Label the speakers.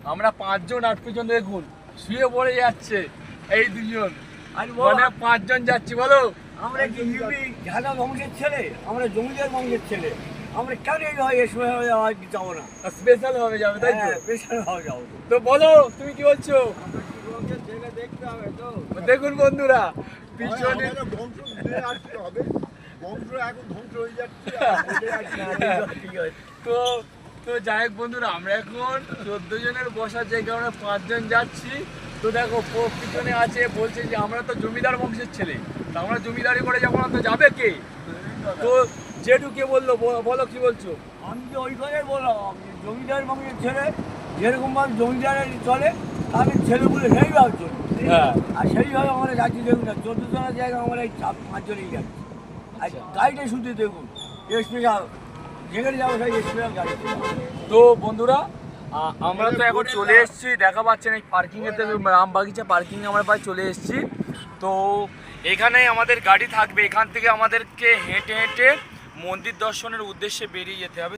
Speaker 1: আমরা 5 জন আজ পর্যন্ত দেখুন শুয়ে পড়ে যাচ্ছে এই দুজন, মানে 5 জন যাচ্ছি। বলো
Speaker 2: আমরা কি ইউপি ঝাড়া বংশের ছেলে, আমরা জমিদার বংশের ছেলে, আমরা কেন এই হয় এসময় যাবো না?
Speaker 1: স্পেশাল ভাবে যাবে তাই তো?
Speaker 2: স্পেশাল ভাবে যাবো।
Speaker 1: তো বলো তুমি কি বলছো?
Speaker 2: ছেলে দেখতে হবে তো।
Speaker 1: দেখুন বন্ধুরা পিছনে তো তো যাই হোক বন্ধুরা, আমরা এখন 14 জনের বসার জায়গায় আমরা 5 জন যাচ্ছি। তো দেখো পিছনে আছে বলছে যে আমরা তো জমিদার বংশের ছেলে, তো আমরা জমিদারি করে যাবো না, তো যাবে কে? তো জেঠু কে বললো, বলো কি বলছো?
Speaker 2: আমি যে ওই কথাই বললাম, আমি জমিদার বংশের ছেলে, যেরকম ভাবে জমিদারের চলে তাদের ছেলেগুলো সেইভাবে চলে।
Speaker 1: হ্যাঁ,
Speaker 2: আর সেইভাবে আমরা যাচ্ছি। দেখুন না, 14 জনের জায়গায় আমরা এই 5 জনেই যাচ্ছি। আর গাড়িটা শুধু দেখুন স্পেশাল, যেখানে যাবো সেই স্পেশাল গাড়ি।
Speaker 1: তো বন্ধুরা আমরা তো এখন চলে এসেছি, দেখা পাচ্ছেন এই পার্কিংয়েতে, রামবাগিচা পার্কিংয়ে আমরা প্রায় চলে এসেছি। তো এখানেই আমাদের গাড়ি থাকবে, এখান থেকে আমাদেরকে হেঁটে হেঁটে মন্দির দর্শনের উদ্দেশ্যে বেরিয়ে যেতে হবে।